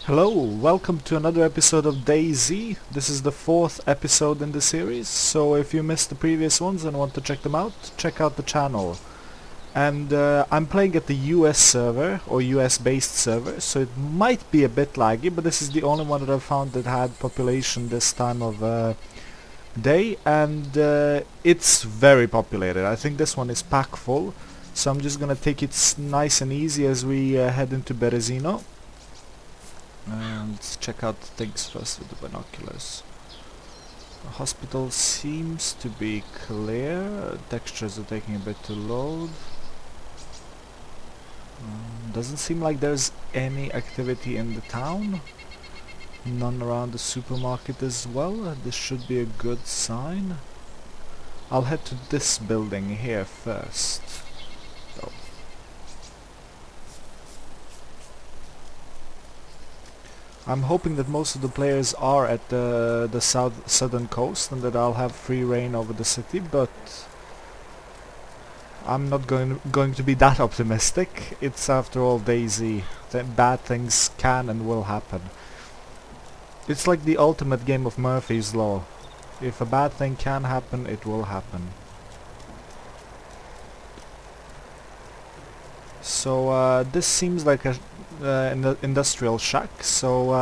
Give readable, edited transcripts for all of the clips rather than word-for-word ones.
Hello, welcome to another episode of DayZ. This is the fourth episode in the series, so if you missed the previous ones and want to check them out, check out the channel. And I'm playing at the US server, or US based server, so it might be a bit laggy, but this is the only one that I've found that had population this time of day, and it's very populated. I think this one is pack full, so I'm just gonna take it nice and easy as we head into Berezino. And let's check out things first with the binoculars. The hospital seems to be clear. Textures are taking a bit to load. Doesn't seem like there's any activity in the town. None around the supermarket as well. This should be a good sign. I'll head to this building here first. Oh. I'm hoping that most of the players are at the southern coast and that I'll have free reign over the city, but I'm not going to be that optimistic. It's after all DayZ. Bad things can and will happen. It's like the ultimate game of Murphy's Law. If a bad thing can happen, it will happen. So this seems like a industrial shack, so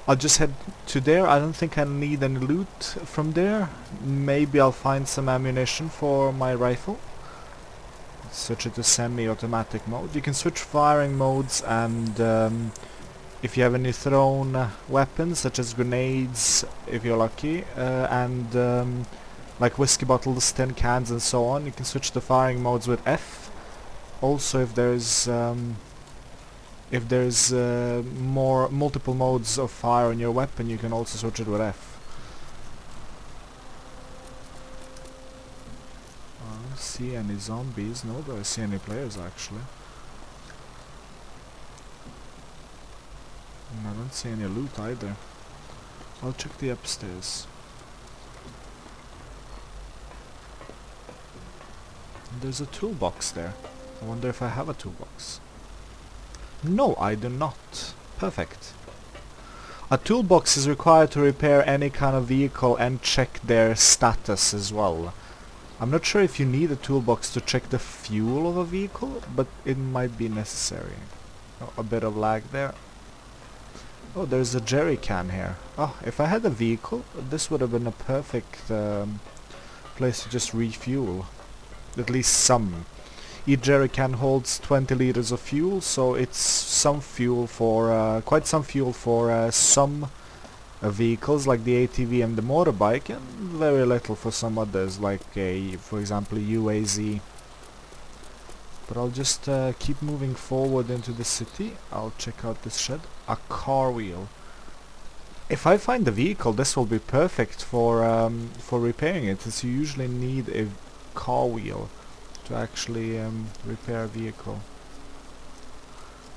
I'll just head to there. I don't think I need any loot from there. Maybe I'll find some ammunition for my rifle. Switch it to semi-automatic mode. You can switch firing modes, and if you have any thrown weapons such as grenades, if you're lucky, and like whiskey bottles, tin cans and so on, you can switch the firing modes with F. Also, if there's multiple modes of fire on your weapon, you can also switch it with F. I don't see any zombies, nor do I see any players actually. And I don't see any loot either. I'll check the upstairs. There's a toolbox there. I wonder if I have a toolbox. No, I do not. Perfect. A toolbox is required to repair any kind of vehicle and check their status as well. I'm not sure if you need a toolbox to check the fuel of a vehicle, but it might be necessary. Oh, a bit of lag there. Oh, there's a jerry can here. Oh, if I had a vehicle, this would have been a perfect place to just refuel. At least some. Each jerry can holds 20 liters of fuel, so it's some fuel for quite some fuel for some vehicles like the ATV and the motorbike, and very little for some others like for example, UAZ. But I'll just keep moving forward into the city. I'll check out this shed. A car wheel. If I find the vehicle, this will be perfect for repairing it, since you usually need a car wheel to actually repair a vehicle.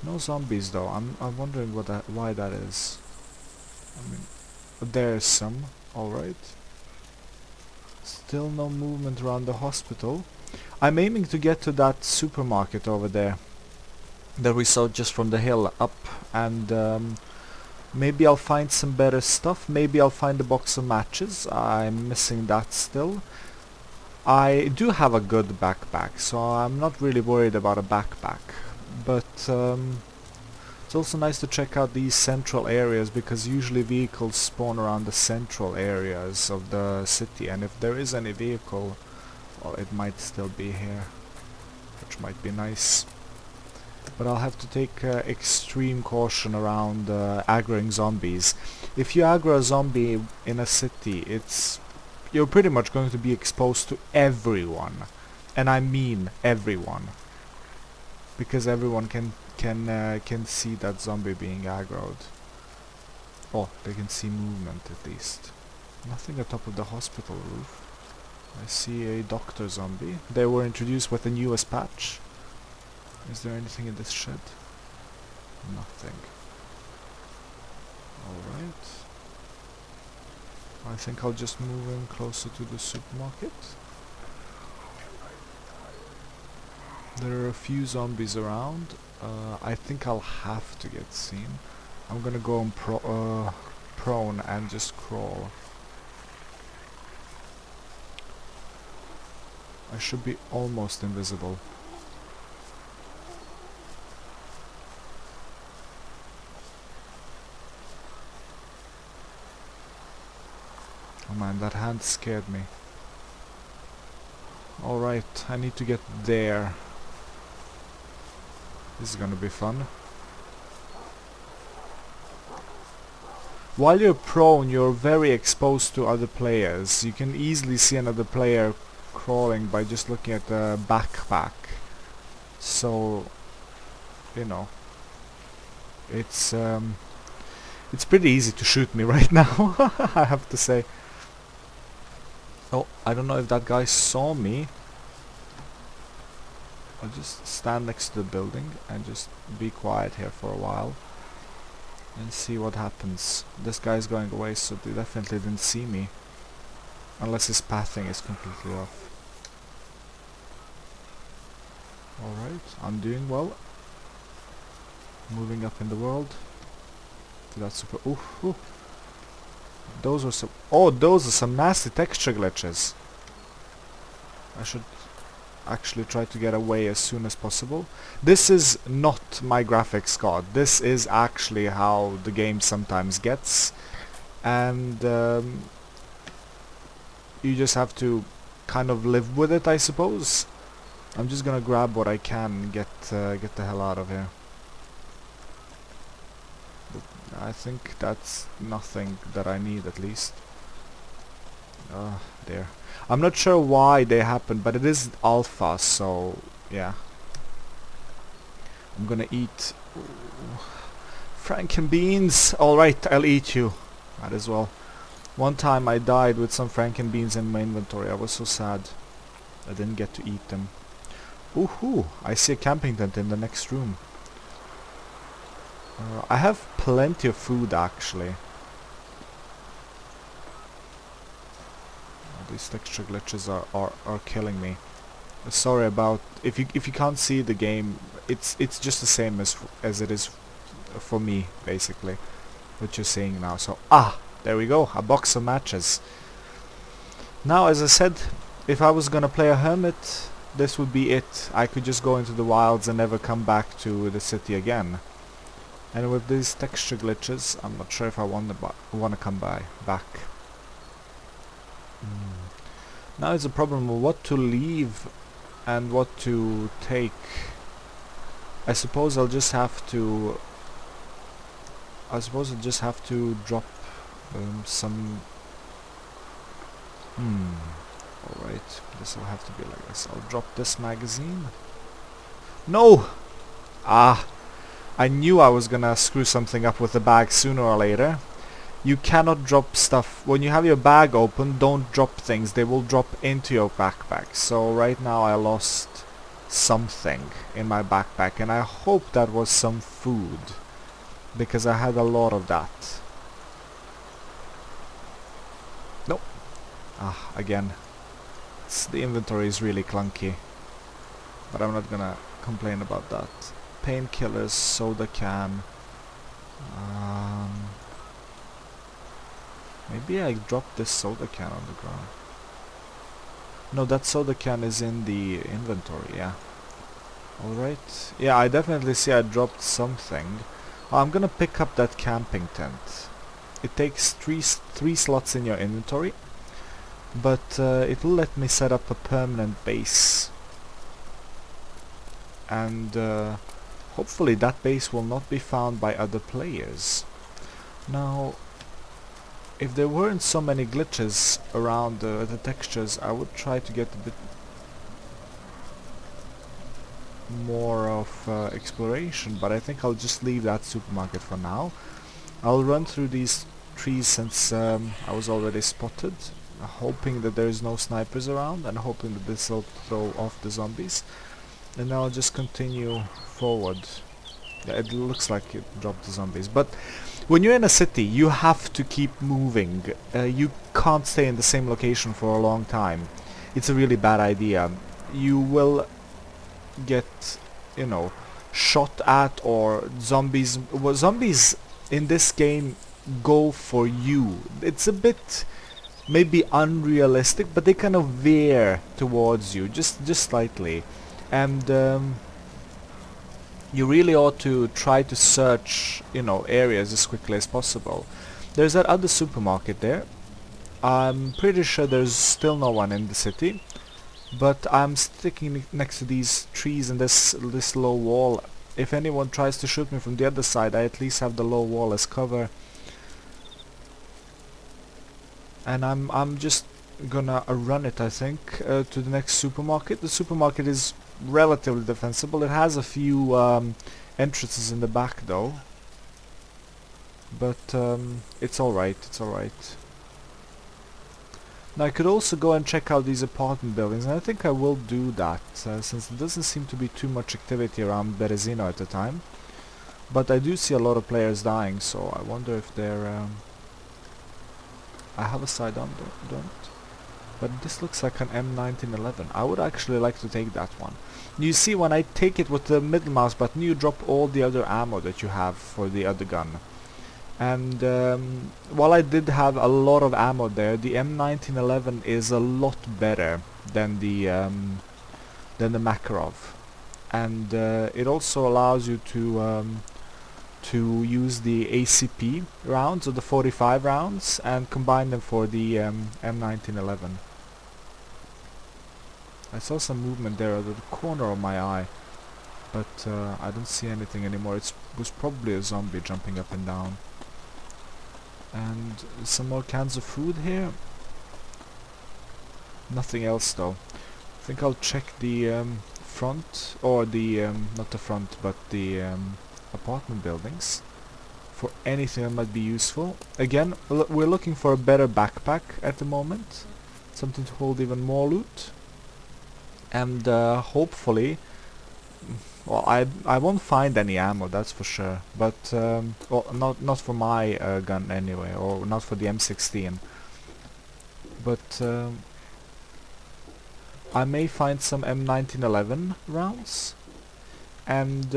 No zombies though. I'm wondering why that is. I mean, there's some. All right. Still no movement around the hospital. I'm aiming to get to that supermarket over there that we saw just from the hill up, and maybe I'll find some better stuff. Maybe I'll find a box of matches. I'm missing that still. I do have a good backpack, so I'm not really worried about a backpack, but it's also nice to check out these central areas, because usually vehicles spawn around the central areas of the city, and if there is any vehicle, well, it might still be here, which might be nice. But I'll have to take extreme caution around aggroing zombies. If you aggro a zombie in a city, you're pretty much going to be exposed to everyone, and I mean everyone, because everyone can see that zombie being aggroed. Oh, they can see movement at least. Nothing atop of the hospital roof. I see a doctor zombie. They were introduced with the newest patch. Is there anything in this shed? Nothing. Alright. I think I'll just move in closer to the supermarket. There are a few zombies around. I think I'll have to get seen. I'm gonna go on prone and just crawl. I should be almost invisible. Oh man, that hand scared me. Alright, I need to get there. This is gonna be fun. While you're prone, you're very exposed to other players. You can easily see another player crawling by just looking at the backpack. So, you know, it's pretty easy to shoot me right now, I have to say. Oh, I don't know if that guy saw me. I'll just stand next to the building and just be quiet here for a while and see what happens. This guy's going away, so they definitely didn't see me. Unless his pathing is completely off. Alright, I'm doing well. Moving up in the world. That's super. Ooh, ooh. Those are some. Oh, those are some nasty texture glitches. I should actually try to get away as soon as possible. This is not my graphics card. This is actually how the game sometimes gets, and you just have to kind of live with it, I suppose. I'm just gonna grab what I can and get the hell out of here. But I think that's nothing that I need, at least. There. I'm not sure why they happen, but it is alpha, so yeah. I'm gonna eat Frankenbeans. Alright, I'll eat you. Might as well. One time I died with some Frankenbeans in my inventory. I was so sad. I didn't get to eat them. Ooh, I see a camping tent in the next room. I have plenty of food, actually. These texture glitches are killing me. Sorry about if you can't see the game. It's just the same as it is for me, basically. What you're seeing now. So there we go, a box of matches. Now, as I said, if I was gonna play a hermit, this would be it. I could just go into the wilds and never come back to the city again. And with these texture glitches, I'm not sure if I want to come back. Now it's a problem of what to leave and what to take. I suppose I'll just have to drop some. Alright, this will have to be like this. I'll drop this magazine. No! I knew I was gonna screw something up with the bag sooner or later. You cannot drop stuff. When you have your bag open, don't drop things. They will drop into your backpack. So right now I lost something in my backpack, and I hope that was some food, because I had a lot of that. Nope. Again. The inventory is really clunky. But I'm not gonna complain about that. Painkillers, soda can. Maybe I dropped this soda can on the ground. No, that soda can is in the inventory, yeah. Alright. Yeah, I definitely see I dropped something. I'm gonna pick up that camping tent. It takes three slots in your inventory, but it will let me set up a permanent base. And hopefully that base will not be found by other players. Now, if there weren't so many glitches around the textures, I would try to get a bit more of exploration, but I think I'll just leave that supermarket for now. I'll run through these trees since I was already spotted, hoping that there's no snipers around and hoping that this will throw off the zombies. And now I'll just continue forward. Yeah, it looks like it dropped the zombies, but when you're in a city, you have to keep moving. You can't stay in the same location for a long time. It's a really bad idea. You will get, you know, shot at, or zombies. Well, zombies in this game go for you. It's a bit maybe unrealistic, but they kind of veer towards you just slightly, and you really ought to try to search, you know, areas as quickly as possible. There's that other supermarket there. I'm pretty sure there's still no one in the city, but I'm sticking next to these trees and this low wall. If anyone tries to shoot me from the other side, I at least have the low wall as cover. And I'm just gonna run it, I think, to the next supermarket. The supermarket is relatively defensible. It has a few entrances in the back though, but it's alright, it's alright. Now I could also go and check out these apartment buildings, and I think I will do that, since there doesn't seem to be too much activity around Berezino at the time. But I do see a lot of players dying, so I wonder if they're... I have a side on, don't. But this looks like an M1911. I would actually like to take that one. You see, when I take it with the middle mouse button, you drop all the other ammo that you have for the other gun. And while I did have a lot of ammo there, the M1911 is a lot better than the Makarov, and it also allows you to use the ACP rounds or the 45 rounds and combine them for the M1911. I saw some movement there at the corner of my eye, but I don't see anything anymore. It was probably a zombie jumping up and down. And some more cans of food here. Nothing else though. I think I'll check the front, or the not the front, but the apartment buildings for anything that might be useful. Again, we're looking for a better backpack at the moment, something to hold even more loot, and hopefully, well, I won't find any ammo, that's for sure, but well, not for my gun anyway, or not for the M16, but I may find some M1911 rounds, and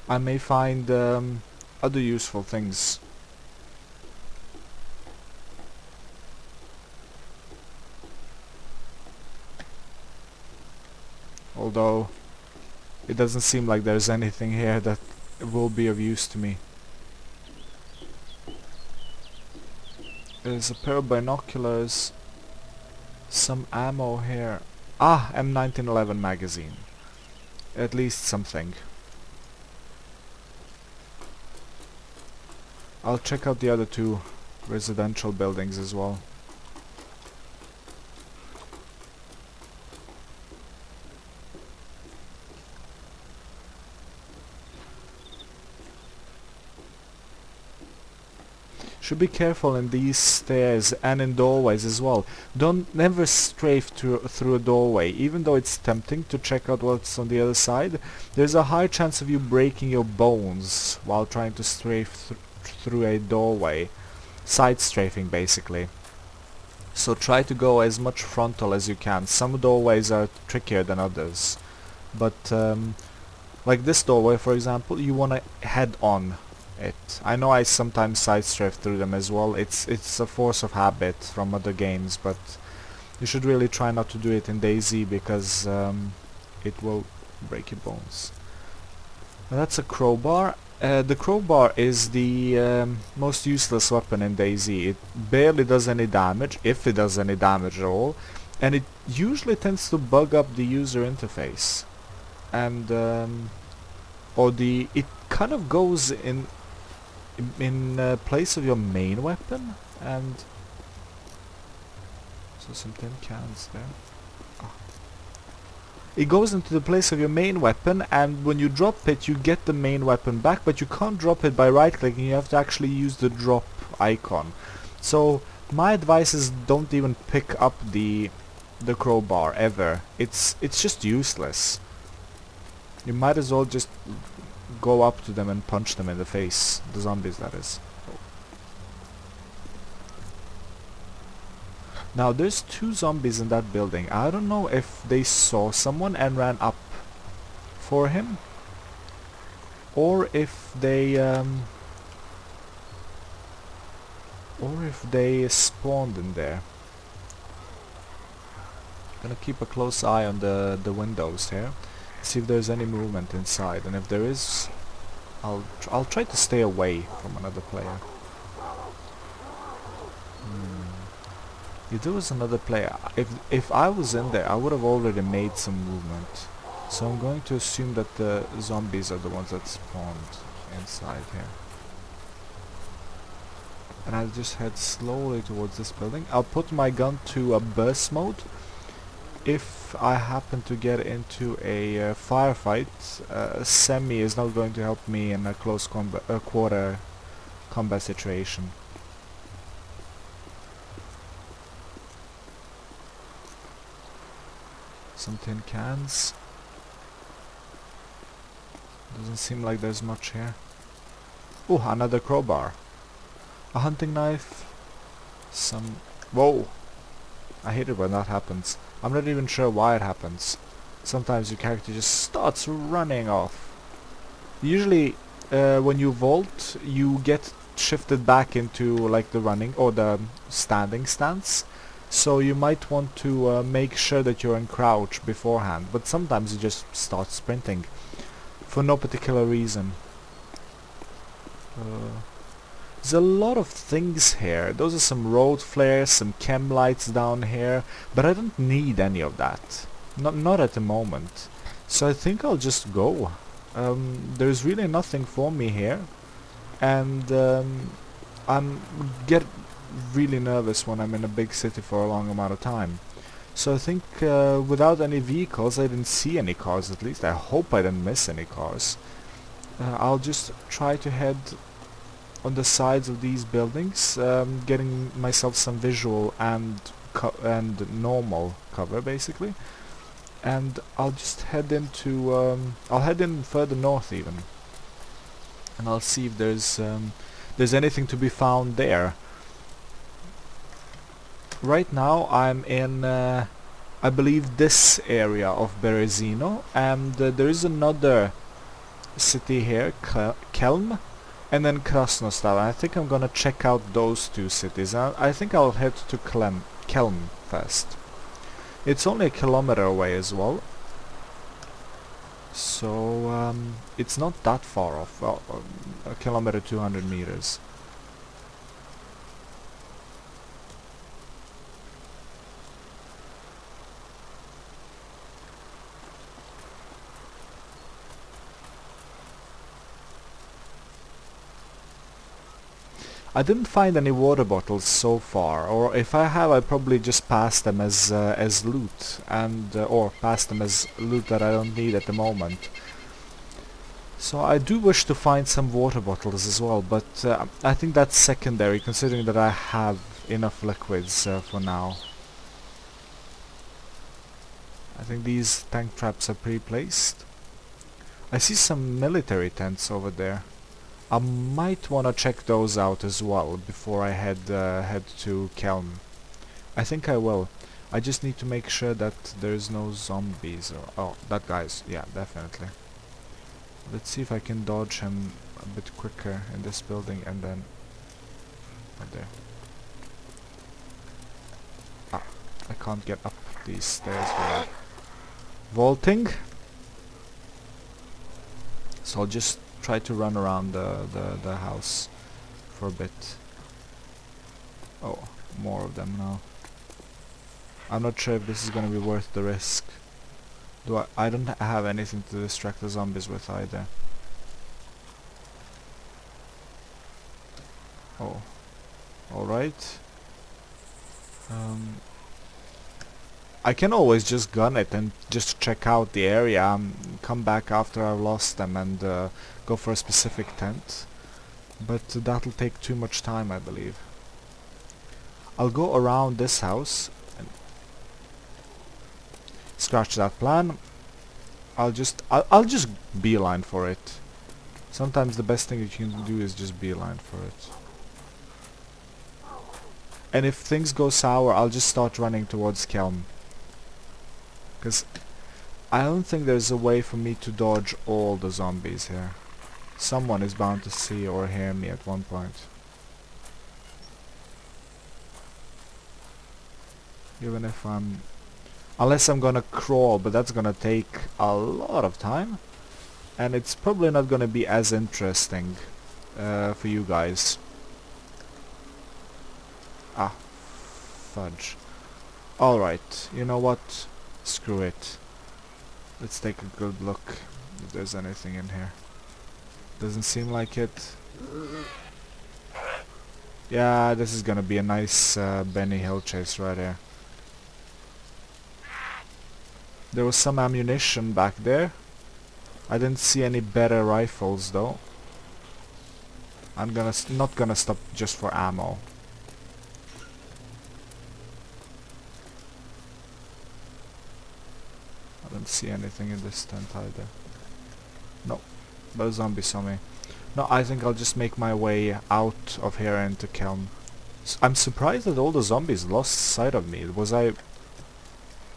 I may find other useful things. Although it doesn't seem like there's anything here that will be of use to me. There's a pair of binoculars, some ammo here. Ah, M1911 magazine. At least something. I'll check out the other two residential buildings as well. Should be careful in these stairs and in doorways as well. Don't never strafe through a doorway, even though it's tempting to check out what's on the other side. There's a high chance of you breaking your bones while trying to strafe through a doorway. Side strafing, basically. So try to go as much frontal as you can. Some doorways are trickier than others, but like this doorway, for example, you want to head on it. I know I sometimes side strafe through them as well. It's a force of habit from other games, but you should really try not to do it in DayZ, because it will break your bones. Now that's a crowbar. The crowbar is the most useless weapon in DayZ. It barely does any damage, if it does any damage at all, and it usually tends to bug up the user interface. And it kind of goes in place of your main weapon, and so some tin cans there. It goes into the place of your main weapon, and when you drop it you get the main weapon back, but you can't drop it by right clicking. You have to actually use the drop icon. So my advice is don't even pick up the crowbar ever. It's just useless. You might as well just go up to them and punch them in the face. The zombies, that is. Now there's two zombies in that building. I don't know if they saw someone and ran up for him, or if they spawned in there. Gonna keep a close eye on the windows here, see if there's any movement inside, and if there is, I'll try to stay away from another player. If there was another player, if I was in there, I would have already made some movement. So I'm going to assume that the zombies are the ones that spawned inside here. And I'll just head slowly towards this building. I'll put my gun to a burst mode. If I happen to get into a firefight, semi is not going to help me in a close quarter combat situation. Some tin cans. Doesn't seem like there's much here. Oh, another crowbar. A hunting knife. Some... Whoa! I hate it when that happens. I'm not even sure why it happens. Sometimes your character just starts running off. Usually, when you vault, you get shifted back into like the running or the standing stance. So you might want to make sure that you're in crouch beforehand. But sometimes you just start sprinting for no particular reason. There's a lot of things here. Those are some road flares, some chem lights down here, but I don't need any of that. Not at the moment. So I think I'll just go. There's really nothing for me here, and I'm get really nervous when I'm in a big city for a long amount of time. So I think without any vehicles, I didn't see any cars at least. I hope I didn't miss any cars. I'll just try to head on the sides of these buildings, getting myself some visual and normal cover basically, and I'll just head into I'll head in further north even, and I'll see if there's anything to be found there. Right now I'm in I believe this area of Berezino, and there is another city here, Kelm, and then Krasnostal. I think I'm gonna check out those two cities. I think I'll head to Kelm first. It's only a kilometer away as well, so it's not that far off. Well, a kilometer, 200 meters. I didn't find any water bottles so far, or if I have, I probably just passed them as loot, and or passed them as loot that I don't need at the moment. So I do wish to find some water bottles as well, but I think that's secondary, considering that I have enough liquids for now. I think these tank traps are pre-placed. I see some military tents over there. I might want to check those out as well before I head to Kelm. I think I will. I just need to make sure that there's no zombies. Oh, that guy's, yeah, definitely. Let's see if I can dodge him a bit quicker in this building, and then right there. Ah, I can't get up these stairs without vaulting. So I'll just try to run around the house for a bit. Oh, more of them now. I'm not sure if this is gonna be worth the risk. I don't have anything to distract the zombies with either. Oh, alright. I can always just gun it and just check out the area, come back after I've lost them and go for a specific tent. But that'll take too much time, I believe. I'll go around this house and scratch that plan. I'll just beeline for it. Sometimes the best thing you can do is just beeline for it. And if things go sour, I'll just start running towards Kelm. Because I don't think there's a way for me to dodge all the zombies here. Someone is bound to see or hear me at one point. Even if I'm... Unless I'm gonna crawl, but that's gonna take a lot of time. And it's probably not gonna be as interesting for you guys. Ah, fudge. Alright, you know what? Screw it. Let's take a good look if there's anything in here. Doesn't seem like it. Yeah, this is gonna be a nice Benny Hill chase right here. There was some ammunition back there. I didn't see any better rifles though. I'm not gonna stop just for ammo. I don't see anything in this tent either. No, those zombies saw me. No, I think I'll just make my way out of here into Kelm. I'm surprised that all the zombies lost sight of me.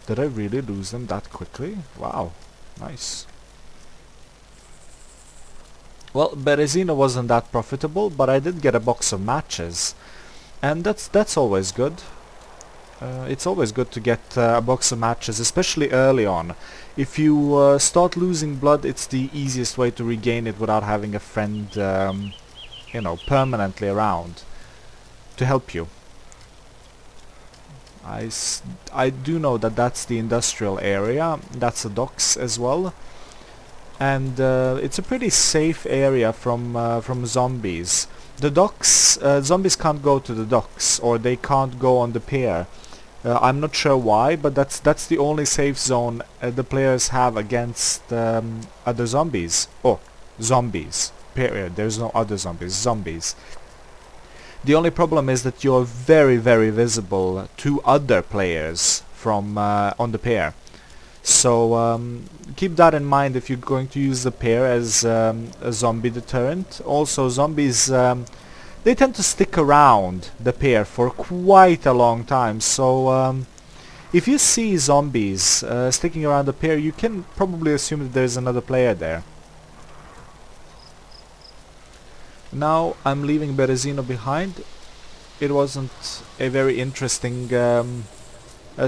Did I really lose them that quickly? Wow, nice. Well, Berezino wasn't that profitable, but I did get a box of matches. And that's always good. It's always good to get a box of matches, especially early on. If you start losing blood, it's the easiest way to regain it without having a friend, you know, permanently around to help you. I do know that that's the industrial area. That's the docks as well. And it's a pretty safe area from zombies. The docks, zombies can't go to the docks, or they can't go on the pier. I'm not sure why, but that's the only safe zone the players have against other zombies. Oh, zombies. Period. There's no other zombies. Zombies. The only problem is that you're very, very visible to other players from on the pier. So keep that in mind if you're going to use the pier as a zombie deterrent. Also, zombies they tend to stick around the pier for quite a long time. So if you see zombies sticking around the pier, you can probably assume that there's another player there. Now I'm leaving Berezino behind. It wasn't a very interesting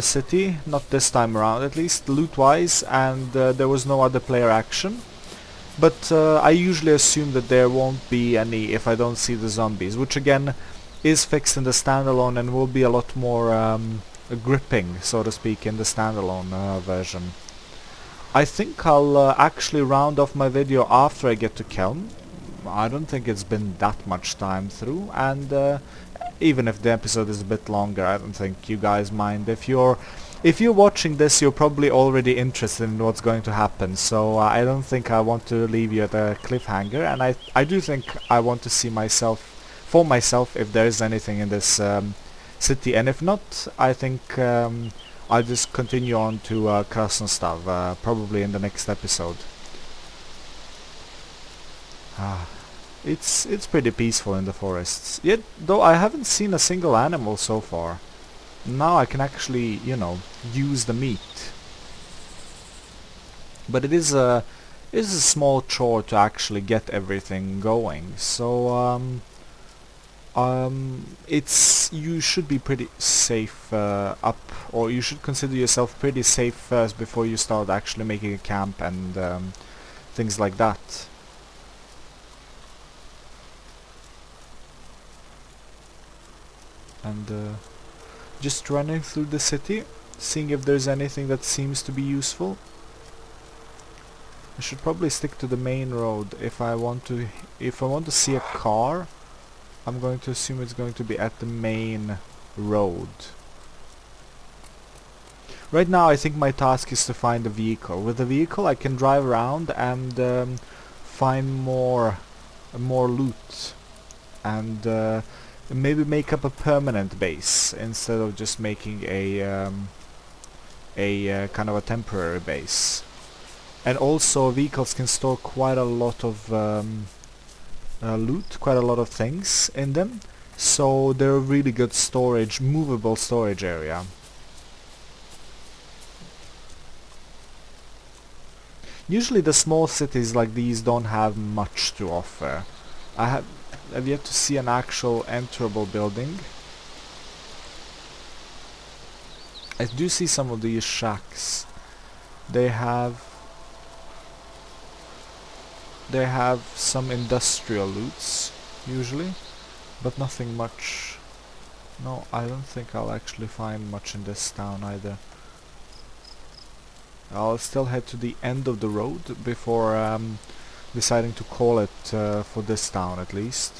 city, not this time around at least, loot-wise, and there was no other player action. But I usually assume that there won't be any if I don't see the zombies, which again is fixed in the standalone and will be a lot more gripping, so to speak, in the standalone version. I think I'll actually round off my video after I get to Kelm. I don't think it's been that much time through, and even if the episode is a bit longer, I don't think you guys mind. If you're watching this, you're probably already interested in what's going to happen, so I don't think I want to leave you at a cliffhanger, and I do think I want to see for myself if there is anything in this city, and if not, I think I'll just continue on to Krasnostav, probably in the next episode. It's pretty peaceful in the forests. Yet, though, I haven't seen a single animal so far. Now I can actually, you know, use the meat. But it is a small chore to actually get everything going. So you should be pretty safe up, or you should consider yourself pretty safe first before you start actually making a camp and things like that. And just running through the city, seeing if there's anything that seems to be useful. I should probably stick to the main road if I want to see a car. I'm going to assume it's going to be at the main road. Right now I think my task is to find a vehicle. With the vehicle I can drive around and find more loot, and maybe make up a permanent base instead of just making a kind of a temporary base. And also vehicles can store quite a lot of loot, quite a lot of things in them. so they're a really good storage, movable storage area. Usually the small cities like these don't have much to offer. I have yet to see an actual enterable building. I do see some of these shacks. They have some industrial loots usually, but nothing much. No, I don't think I'll actually find much in this town either. I'll still head to the end of the road before deciding to call it for this town at least.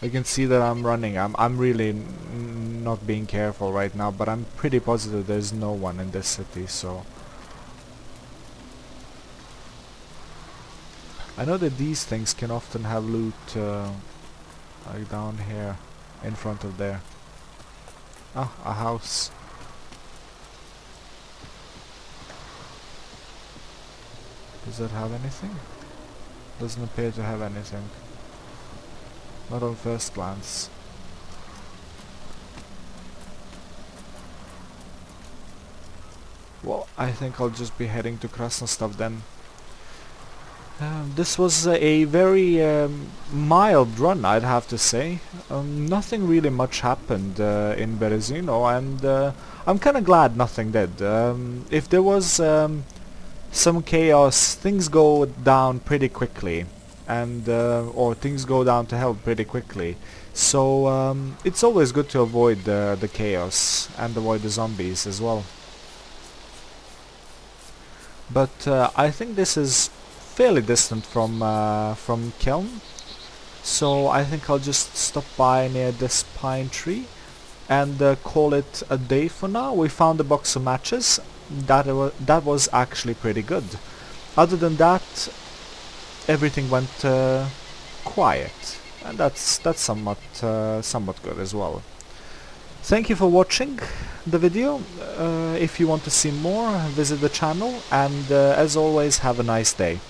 You can see that I'm running. I'm really not being careful right now, but I'm pretty positive there's no one in this city, so I know that these things can often have loot like down here in front of there. Ah, a house. Does that have anything? Doesn't appear to have anything. Not on first glance. Well, I think I'll just be heading to Krasnostav then. This was a very mild run, I'd have to say. Nothing really much happened in Berezino, and I'm kinda glad nothing did. If there was some chaos, things go down pretty quickly, and or things go down to hell pretty quickly. So it's always good to avoid the chaos and avoid the zombies as well. But I think this is fairly distant from Kelm, so I think I'll just stop by near this pine tree and call it a day for now. We found a box of matches. That was actually pretty good. Other than that, everything went quiet, and that's somewhat good as well. Thank you for watching the video. If you want to see more, visit the channel, and as always, have a nice day.